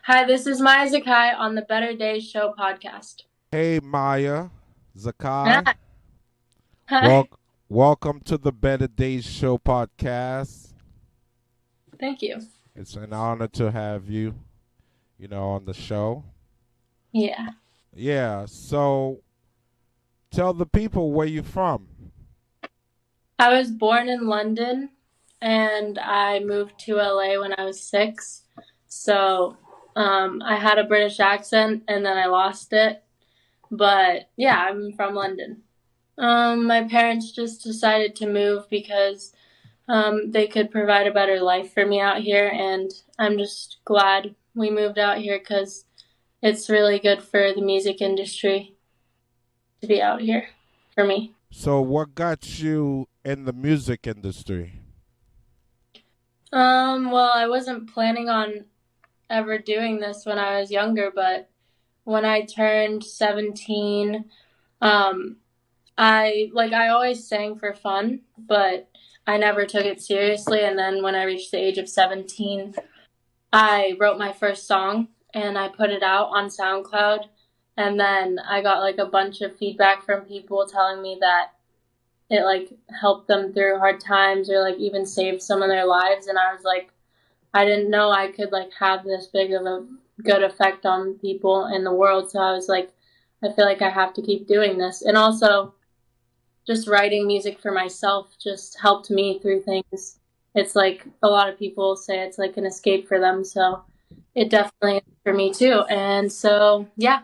Hi, this is Maia Zakay on the Better Days Show podcast. Hey, Maia Zakay. Hi. Hi. Wel- Welcome to the Better Days Show podcast. Thank you. It's an honor to have you, on the show. Yeah. Yeah, so tell the people where you're from. I was born in London and I moved to LA when I was 6. So I had a British accent and then I lost it. But yeah, I'm from London. My parents just decided to move because they could provide a better life for me out here. And I'm just glad we moved out here because it's really good for the music industry to be out here for me. So, what got you in the music industry? Well, I wasn't planning on ever doing this when I was younger, but when I turned 17, um, I always sang for fun, but I never took it seriously. And then when I reached the age of 17, I wrote my first song and I put it out on SoundCloud. And then I got like a bunch of feedback from people telling me that it like helped them through hard times or like even saved some of their lives. And I was like, I didn't know I could like have this big of a good effect on people in the world. So I was like, I feel like I have to keep doing this. And also just writing music for myself just helped me through things. It's like a lot of people say it's like an escape for them. So it definitely is for me too. And so, yeah,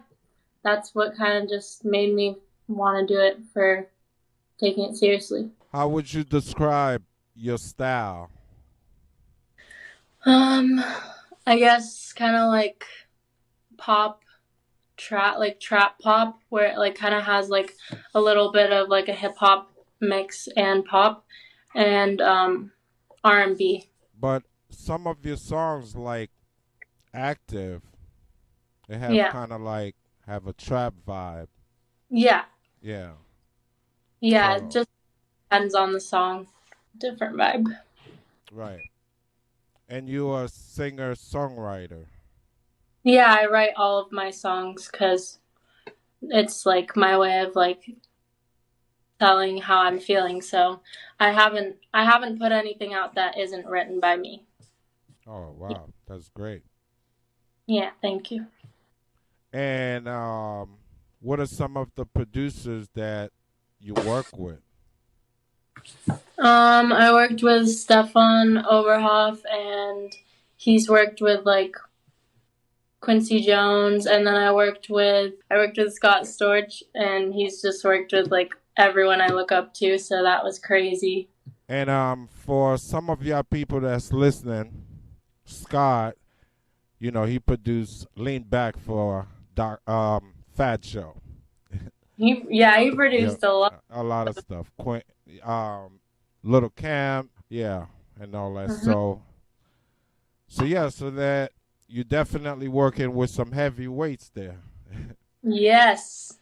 that's what kind of just made me want to do it for taking it seriously. How would you describe your style? Um, I guess kind of like pop trap, like trap pop, where it like kind of has like a little bit of like a hip hop mix and pop and R&B. But some of your songs, like Active, they have Yeah, kind of like have a trap vibe. yeah, Yeah. yeah. It So, just depends on the song, different vibe. right. And you're a singer songwriter. Yeah, I write all of my songs because it's like my way of like telling how I'm feeling. So I haven't put anything out that isn't written by me. Oh wow, that's great. Yeah, thank you. And what are some of the producers that you work with? I worked with Stefan Oberhoff, and he's worked with like Quincy Jones, and then I worked with Scott Storch, and he's just worked with like everyone I look up to. So that was crazy. And for some of y'all people that's listening, Scott, he produced "Lean Back" for Fat Show. He Yeah, produced a lot. a lot of stuff. Um, Little Camp, yeah, and all that. Mhm. So yeah, so that you're definitely working with some heavy weights there. Yes,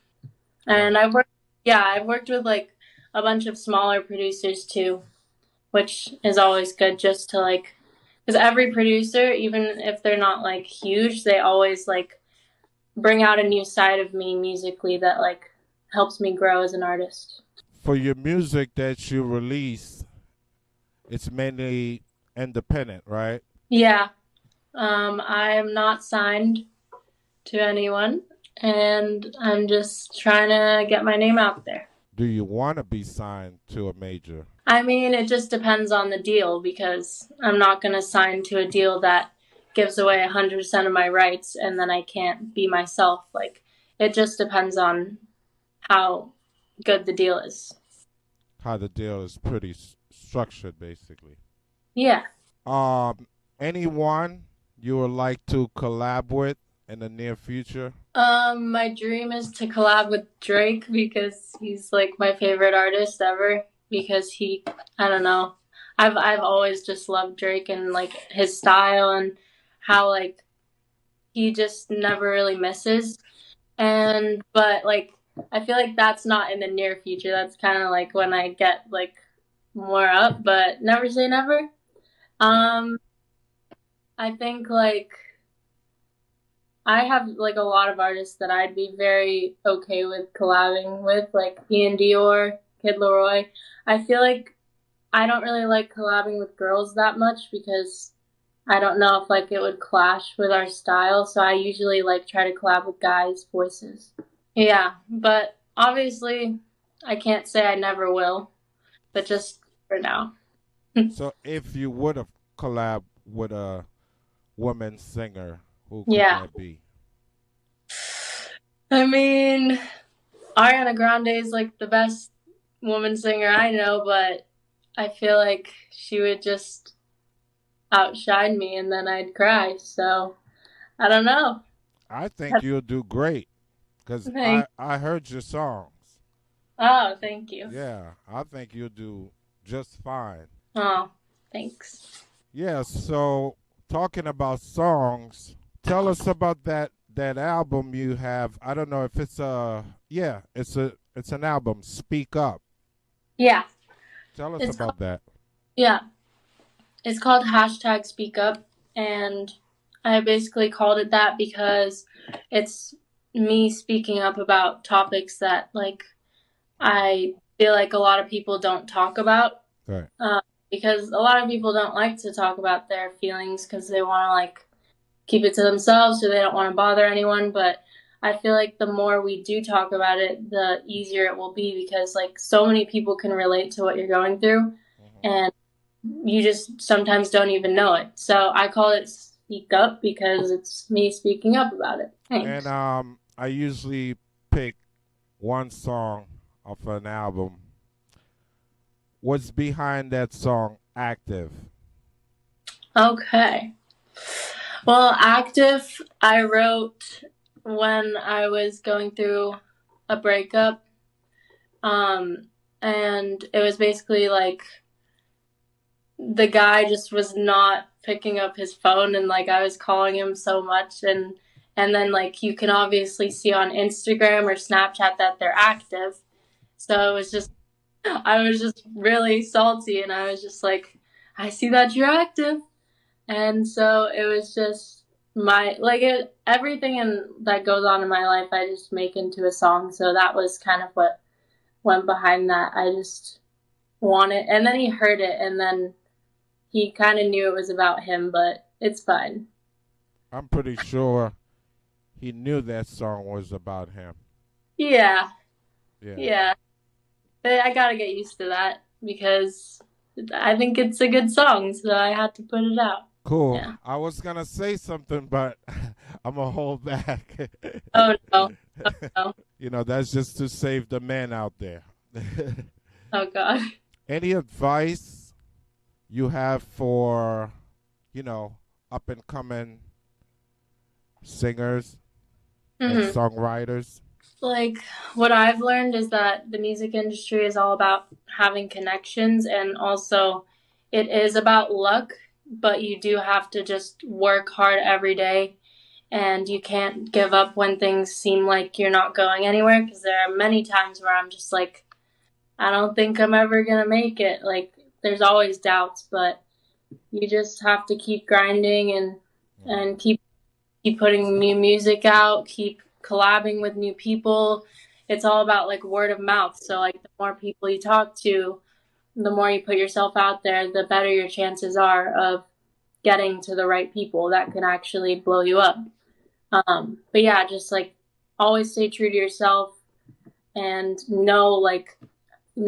Right. and I've worked with like a bunch of smaller producers too, which is always good just to like, because every producer, even if they're not like huge, they always like bring out a new side of me musically that like helps me grow as an artist. For your music that you release, it's mainly independent, right? Yeah, I am not signed to anyone, and I'm just trying to get my name out there. Do you want to be signed to a major? I mean, it just depends on the deal because I'm not going to sign to a deal that gives away 100% of my rights and then I can't be myself. Like, it just depends on how good the deal is. How the deal is pretty structured, basically. Yeah. Um, Anyone you would like to collab with in the near future? My dream is to collab with Drake because he's like my favorite artist ever because I don't know. I've always just loved Drake and like his style and how like he just never really misses. And but like I feel like that's not in the near future. That's kind of like when I get like more up, but never say never. Right. Um I think like I have like a lot of artists that I'd be very okay with collabing with, like Ian Dior, Kid Laroi. I feel like I don't really like collabing with girls that much because I don't know if like it would clash with our style, so I usually like try to collab with guys' voices. Yeah, but obviously I can't say I never will, but just for now. So if you would have collabed with a woman singer, who could Yeah. that be? I mean, Ariana Grande is like the best woman singer I know, but I feel like she would just outshine me and then I'd cry. So I don't know. I think you'll do great because Thank I heard your songs. Oh, thank you. Yeah, I think you'll do just fine. Oh, thanks. Yeah, so talking about songs, tell us about that album you have. I don't know if it's a yeah, it's an album, Speak Up. Yeah, Tell us it's called, about that. yeah, it's called hashtag Speak Up, and I basically called it that because it's me speaking up about topics that like I feel like a lot of people don't talk about. Right. Because a lot of people don't like to talk about their feelings because they want to like keep it to themselves or they don't want to bother anyone. But I feel like the more we do talk about it, the easier it will be because like so many people can relate to what you're going through Mhm. and you just sometimes don't even know it. So I call it Speak Up because it's me speaking up about it. And Thanks. I usually pick one song of an album. What's behind that song, Active? Okay. Well, Active, I wrote when I was going through a breakup. Um, and it was basically like the guy just was not picking up his phone and like I was calling him so much and then like you can obviously see on Instagram or Snapchat that they're active. So it was just I was just really salty and I was just like I see that you're active. And so it was just my like it everything in that goes on in my life I just make into a song. So that was kind of what went behind that. I just wanted and then he heard it and then he kind of knew it was about him, but it's fine. I'm pretty sure he knew that song was about him. Yeah. Yeah. Yeah. But I got to get used to that because I think it's a good song, so I had to put it out. Cool. Yeah. I was gonna say something, but I'm gonna hold back. Oh no. Oh no. That's just to save the men out there. Oh god. Any advice you have for, you know, up and coming singers and Mhm. songwriters? Like what I've learned is that the music industry is all about having connections and also it is about luck, but you do have to just work hard every day and you can't give up when things seem like you're not going anywhere because there are many times where I'm just like I don't think I'm ever going to make it. Like there's always doubts, but you just have to keep grinding and Hmm. keep putting new music out, keep collabing with new people. It's all about like word of mouth. So like the more people you talk to, the more you put yourself out there, the better your chances are of getting to the right people that can actually blow you up. But yeah, just like always stay true to yourself and know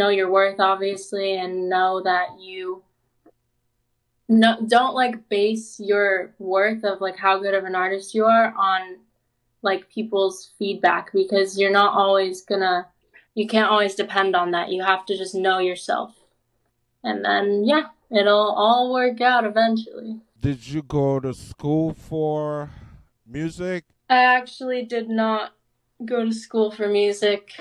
your worth obviously and know that you no don't like base your worth of like how good of an artist you are on like people's feedback because you're not always gonna you can't always depend on that. You have to just know yourself. And then yeah, it'll all work out eventually. Did you go to school for music? I actually did not go to school for music.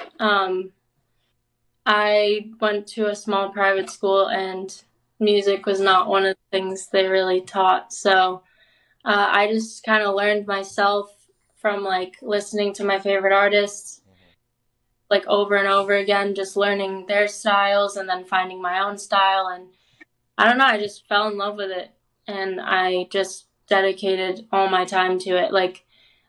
I went to a small private school and music was not one of the things they really taught. So I just kind of learned myself from like listening to my favorite artists like over and over again, just learning their styles and then finding my own style. And I don't know, I just fell in love with it and I just dedicated all my time to it. Like,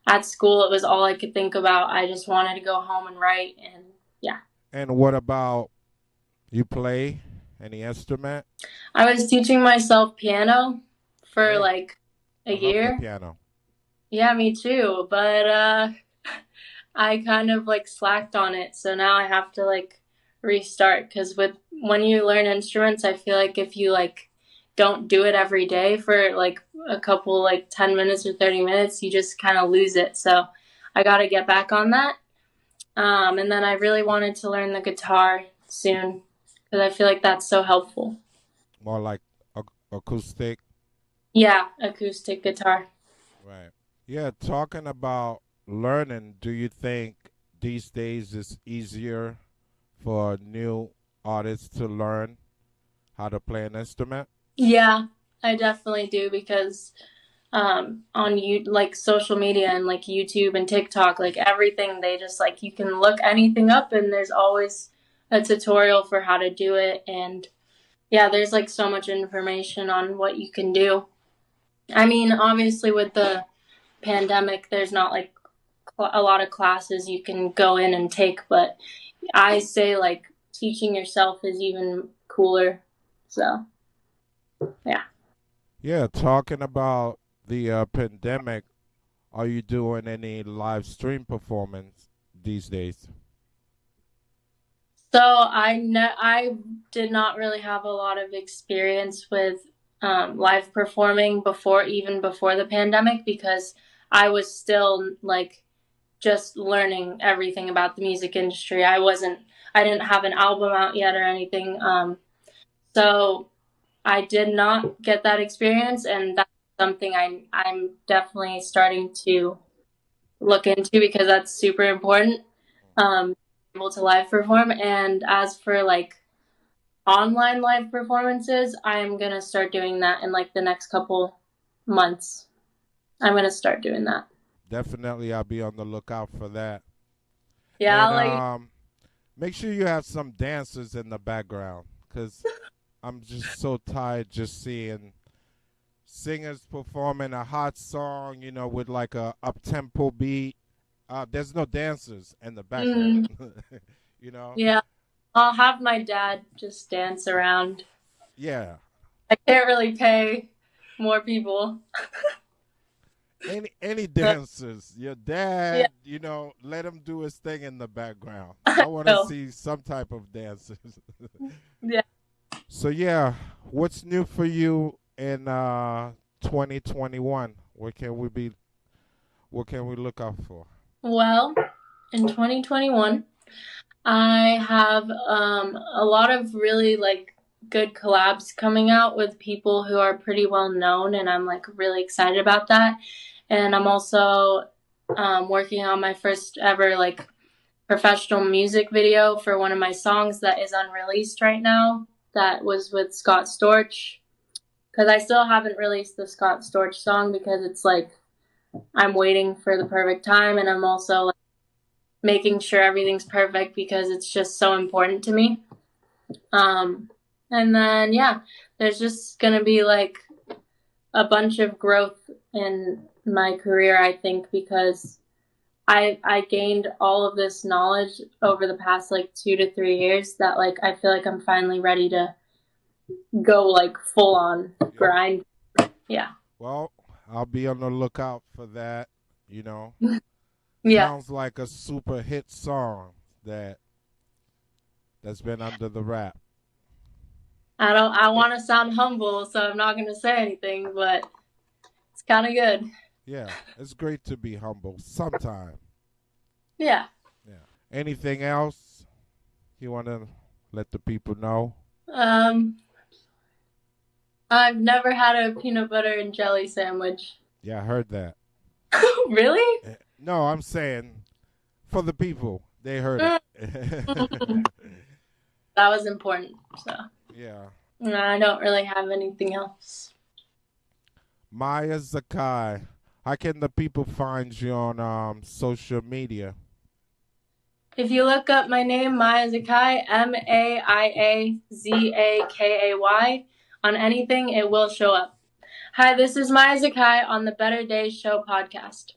at school, it was all I could think about. I just wanted to go home and write, and yeah. And what about you play any instrument? I was teaching myself piano for Hey, like a I love the year. piano. Yeah, me too. But I kind of like slacked on it, so now I have to like restart because with when you learn instruments, I feel like if you like don't do it every day for like a couple like 10 minutes or 30 minutes, you just kind of lose it. So I got to get back on that. And then I really wanted to learn the guitar soon because I feel like that's so helpful. More like acoustic. Yeah, acoustic guitar. Right. Yeah, talking about learning, do you think these days it's easier for new artists to learn how to play an instrument? Yeah, I definitely do because on you like social media and like YouTube and TikTok, like everything they just like you can look anything up and there's always a tutorial for how to do it and yeah, there's like so much information on what you can do. I mean, obviously with the pandemic, there's not like a lot of classes you can go in and take, but I say like teaching yourself is even cooler. So, yeah. Yeah, talking about the pandemic, are you doing any live stream performance these days? So I did not really have a lot of experience with live performing before even before the pandemic because I was still like just learning everything about the music industry. I didn't have an album out yet or anything. So I did not get that experience, and that's something I'm definitely starting to look into because that's super important. Able to live perform, and as for like online live performances, I'm gonna start doing that in like the next couple months. I'm gonna start doing that. Definitely, I'll be on the lookout for that. Yeah, And I'll let you. make sure you have some dancers in the background because I'm just so tired just seeing singers performing a hot song, with like a up tempo beat. There's no dancers in the background, Mm, you know. yeah, I'll have my dad just dance around. Yeah, I can't really pay more people. any But dancers, your yeah, dad, let him do his thing in the background. I I want to will. see some type of dancers. Yeah. So yeah, what's new for you in 2021? What can we look out for? Well, in 2021, I have a lot of really like good collabs coming out with people who are pretty well known, and I'm like really excited about that. And I'm also working on my first ever like professional music video for one of my songs that is unreleased right now. That was with Scott Storch because I still haven't released the Scott Storch song because it's like I'm waiting for the perfect time, and I'm also like, making sure everything's perfect because it's just so important to me. Um, and then yeah, there's just gonna be like a bunch of growth in my career, I think, because I gained all of this knowledge over the past like 2 to 3 years that like I feel like I'm finally ready to go like full on Yeah. grind. Yeah. Well, I'll be on the lookout for that. You know, Yeah. sounds like a super hit song that's been under the wrap. I want to sound humble, so I'm not going to say anything, but it's kind of good. Yeah, it's great to be humble sometime. Yeah. Yeah. Anything else you want to let the people know? Um, I've never had a peanut butter and jelly sandwich. Yeah, I heard that. Really? No, I'm saying for the people, they heard Mm. it. That was important. So Yeah. no, I don't really have anything else. Maia Zakay. How can the people find you on social media? If you look up my name, Maia Zakay, Maiazakay, on anything, it will show up. Hi, this is Maia Zakay on the Better Days Show podcast.